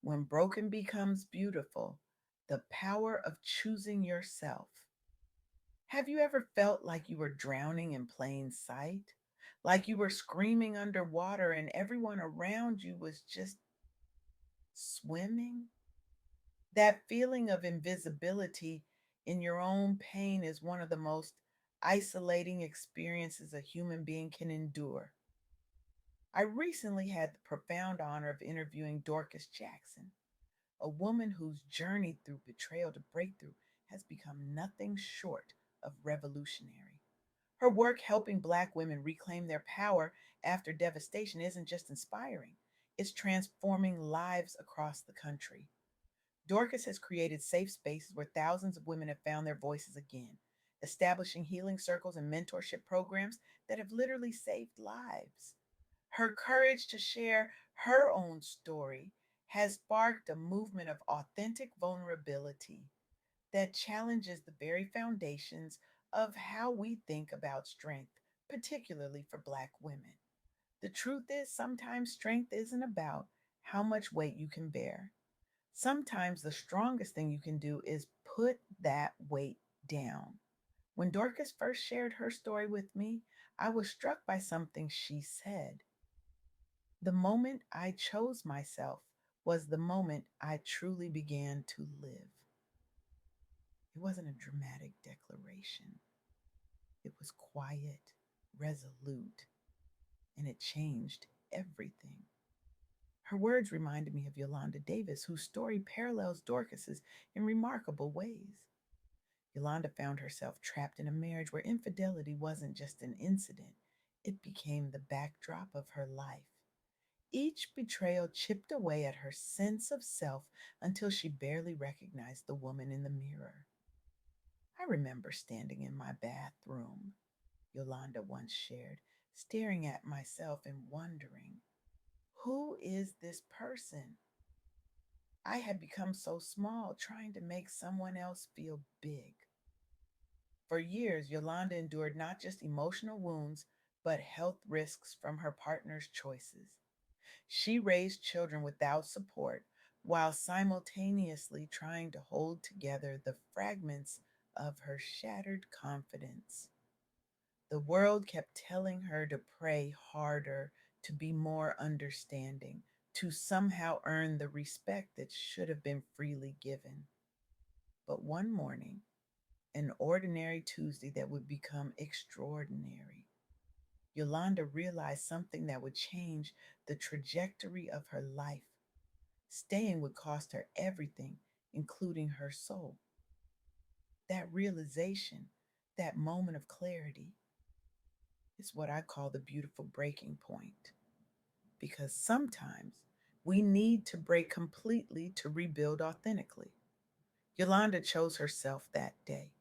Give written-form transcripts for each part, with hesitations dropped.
When broken becomes beautiful, the power of choosing yourself. Have you ever felt like you were drowning in plain sight? Like you were screaming underwater and everyone around you was just swimming? That feeling of invisibility in your own pain is one of the most isolating experiences a human being can endure. I recently had the profound honor of interviewing Dorcas Jackson, a woman whose journey through betrayal to breakthrough has become nothing short of revolutionary. Her work helping Black women reclaim their power after devastation isn't just inspiring, it's transforming lives across the country. Dorcas has created safe spaces where thousands of women have found their voices again, establishing healing circles and mentorship programs that have literally saved lives. Her courage to share her own story has sparked a movement of authentic vulnerability that challenges the very foundations of how we think about strength, particularly for Black women. The truth is, sometimes strength isn't about how much weight you can bear. Sometimes the strongest thing you can do is put that weight down. When Dorcas first shared her story with me, I was struck by something she said. The moment I chose myself was the moment I truly began to live. It wasn't a dramatic declaration, it was quiet, resolute, and it changed everything. Her words reminded me of Yolanda Davis, whose story parallels Dorcas's in remarkable ways. Yolanda found herself trapped in a marriage where infidelity wasn't just an incident, it became the backdrop of her life. Each betrayal chipped away at her sense of self until she barely recognized the woman in the mirror. I remember standing in my bathroom, Yolanda once shared, staring at myself and wondering, who is this person? I had become so small trying to make someone else feel big. For years, Yolanda endured not just emotional wounds, but health risks from her partner's choices. She raised children without support while simultaneously trying to hold together the fragments of her shattered confidence. The world kept telling her to pray harder, to be more understanding, to somehow earn the respect that should have been freely given. But one morning, an ordinary Tuesday that would become extraordinary, Yolanda realized something that would change the trajectory of her life. Staying would cost her everything, including her soul. That realization, that moment of clarity, is what I call the beautiful breaking point. Because sometimes we need to break completely to rebuild authentically. Yolanda chose herself that day.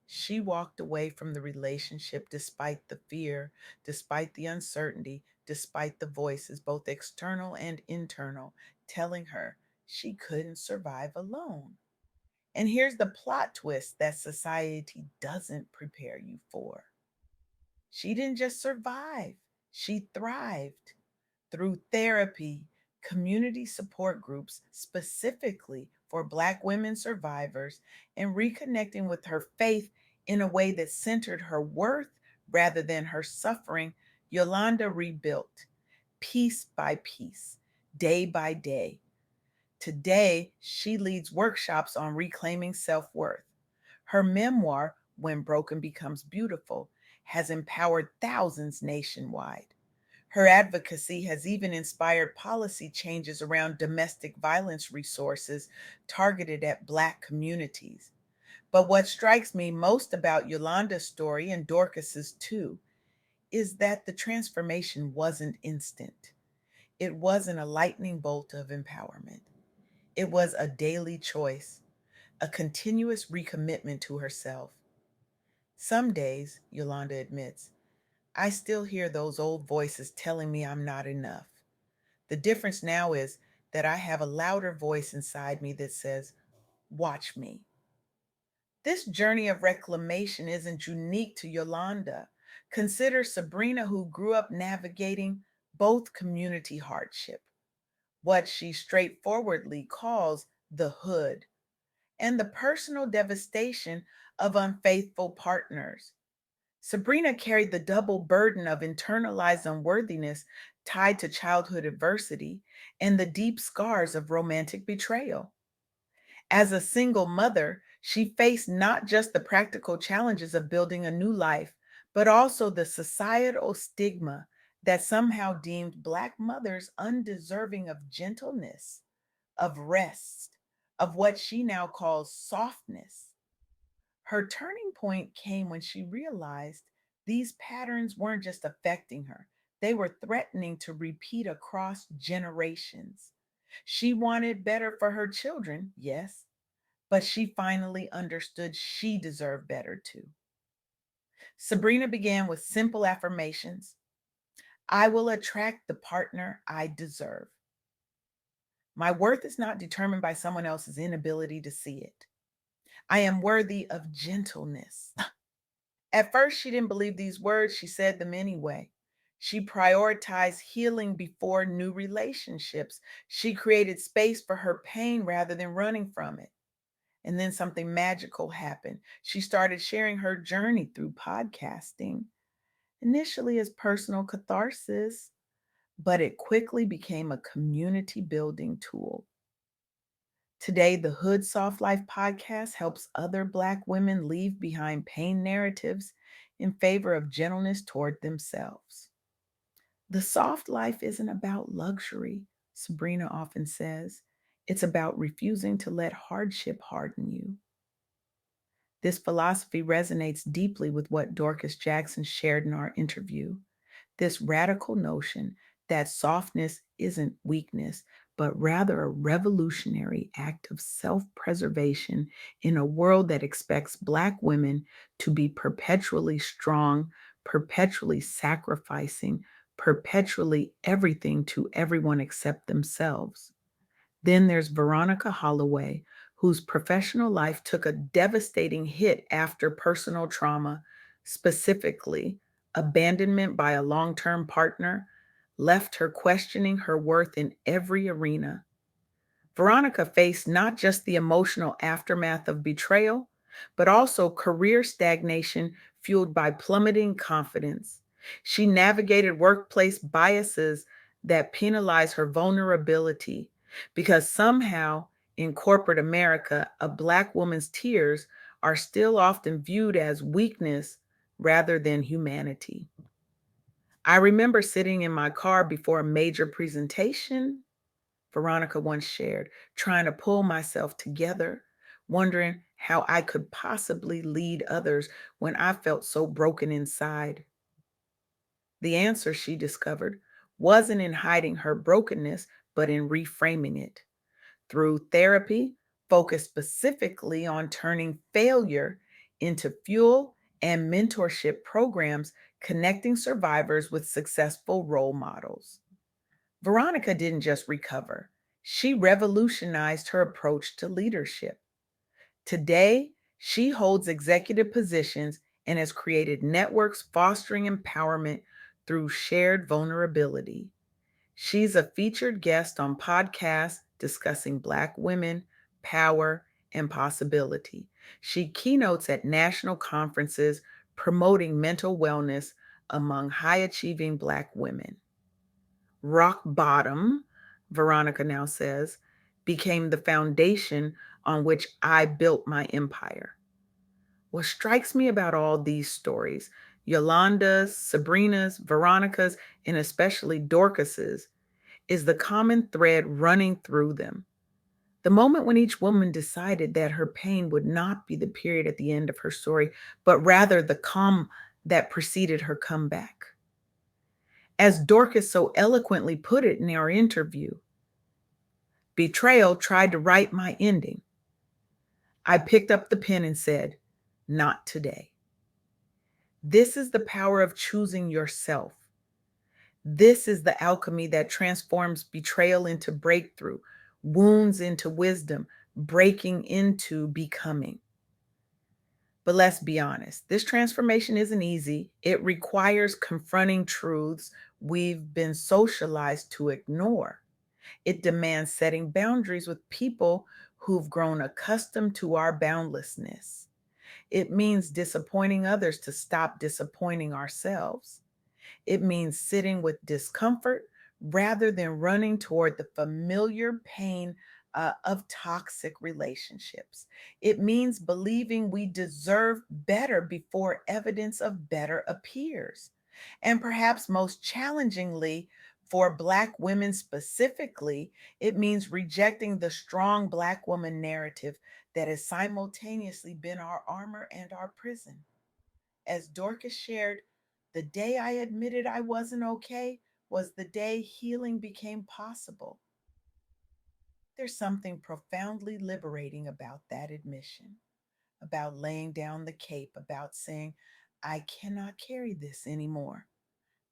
She walked away from the relationship despite the fear, despite the uncertainty, despite the voices, both external and internal, telling her she couldn't survive alone. And here's the plot twist that society doesn't prepare you for. She didn't just survive, she thrived through therapy, community support groups specifically for Black women survivors, and reconnecting with her faith in a way that centered her worth rather than her suffering. Yolanda rebuilt piece by piece, day by day. Today, she leads workshops on reclaiming self worth. Her memoir, When Broken Becomes Beautiful, has empowered thousands nationwide. Her advocacy has even inspired policy changes around domestic violence resources targeted at Black communities. But what strikes me most about Yolanda's story, and Dorcas's too, is that the transformation wasn't instant. It wasn't a lightning bolt of empowerment. It was a daily choice, a continuous recommitment to herself. Some days, Yolanda admits, I still hear those old voices telling me I'm not enough. The difference now is that I have a louder voice inside me that says, watch me. This journey of reclamation isn't unique to Yolanda. Consider Sabrina, who grew up navigating both community hardship. what she straightforwardly calls the hood, and the personal devastation of unfaithful partners. Sabrina carried the double burden of internalized unworthiness tied to childhood adversity and the deep scars of romantic betrayal. As a single mother, she faced not just the practical challenges of building a new life, but also the societal stigma that somehow deemed Black mothers undeserving of gentleness, of rest, of what she now calls softness. Her turning point came when she realized these patterns weren't just affecting her, they were threatening to repeat across generations. She wanted better for her children, yes, but she finally understood she deserved better too. Sabrina began with simple affirmations. I will attract the partner I deserve. My worth is not determined by someone else's inability to see it. I am worthy of gentleness. At first, she didn't believe these words. She said them anyway. She prioritized healing before new relationships. She created space for her pain rather than running from it. And then something magical happened. She started sharing her journey through podcasting, initially as personal catharsis, but it quickly became a community building tool. Today, the Hood Soft Life podcast helps other Black women leave behind pain narratives in favor of gentleness toward themselves. The soft life isn't about luxury, Sabrina often says. It's about refusing to let hardship harden you. This philosophy resonates deeply with what Dorcas Jackson shared in our interview. This radical notion that softness isn't weakness, but rather a revolutionary act of self preservation in a world that expects Black women to be perpetually strong, perpetually sacrificing, perpetually everything to everyone except themselves. Then there's Veronica Holloway, whose professional life took a devastating hit after personal trauma, specifically abandonment by a long term partner, left her questioning her worth in every arena. Veronica faced not just the emotional aftermath of betrayal, but also career stagnation fueled by plummeting confidence. She navigated workplace biases that penalize her vulnerability because somehow in corporate America, a Black woman's tears are still often viewed as weakness rather than humanity. I remember sitting in my car before a major presentation, Veronica once shared, trying to pull myself together, wondering how I could possibly lead others when I felt so broken inside. The answer, she discovered, wasn't in hiding her brokenness, but in reframing it. Through therapy, focused specifically on turning failure into fuel and mentorship programs connecting survivors with successful role models. Veronica didn't just recover, she revolutionized her approach to leadership. Today, she holds executive positions and has created networks fostering empowerment through shared vulnerability. She's a featured guest on podcasts discussing Black women, power, and possibility. She keynotes at national conferences promoting mental wellness among high achieving Black women. Rock bottom, Veronica now says, became the foundation on which I built my empire. What strikes me about all these stories, Yolanda's, Sabrina's, Veronica's, and especially Dorcas's, is the common thread running through them. The moment when each woman decided that her pain would not be the period at the end of her story, but rather the calm that preceded her comeback. As Dorcas so eloquently put it in our interview, betrayal tried to write my ending. I picked up the pen and said, not today. This is the power of choosing yourself. This is the alchemy that transforms betrayal into breakthrough, wounds into wisdom, breaking into becoming. But let's be honest, this transformation isn't easy. It requires confronting truths we've been socialized to ignore. It demands setting boundaries with people who've grown accustomed to our boundlessness. It means disappointing others to stop disappointing ourselves. It means sitting with discomfort rather than running toward the familiar pain of toxic relationships. It means believing we deserve better before evidence of better appears. And perhaps most challengingly, for Black women specifically, it means rejecting the strong Black woman narrative that has simultaneously been our armor and our prison. As Dorcas shared, the day I admitted I wasn't okay was the day healing became possible. There's something profoundly liberating about that admission, about laying down the cape, about saying, I cannot carry this anymore.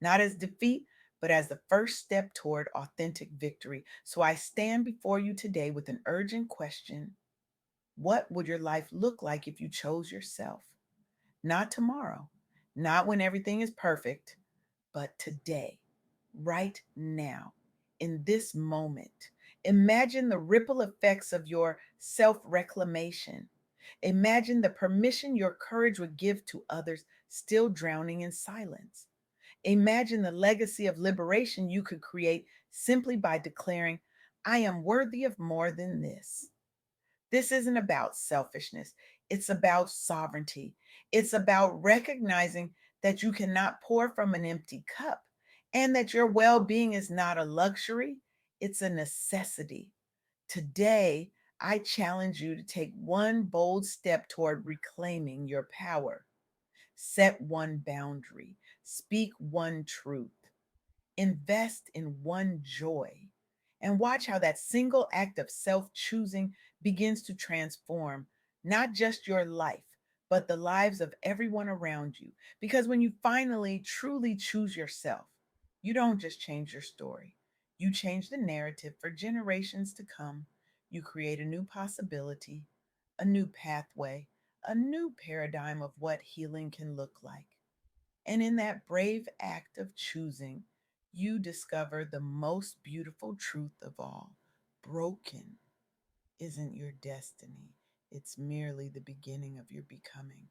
Not as defeat, but as the first step toward authentic victory. So I stand before you today with an urgent question. What would your life look like if you chose yourself? Not tomorrow, not when everything is perfect, but today, right now, in this moment. Imagine the ripple effects of your self reclamation. Imagine the permission your courage would give to others still drowning in silence. Imagine the legacy of liberation you could create simply by declaring, I am worthy of more than this. This isn't about selfishness. It's about sovereignty. It's about recognizing that you cannot pour from an empty cup and that your well being is not a luxury, it's a necessity. Today, I challenge you to take one bold step toward reclaiming your power. Set one boundary, speak one truth, invest in one joy, and watch how that single act of self choosing begins to transform not just your life, but the lives of everyone around you. Because when you finally truly choose yourself, you don't just change your story, you change the narrative for generations to come. You create a new possibility, a new pathway, a new paradigm of what healing can look like. And in that brave act of choosing, you discover the most beautiful truth of all. Broken isn't your destiny, it's merely the beginning of your becoming.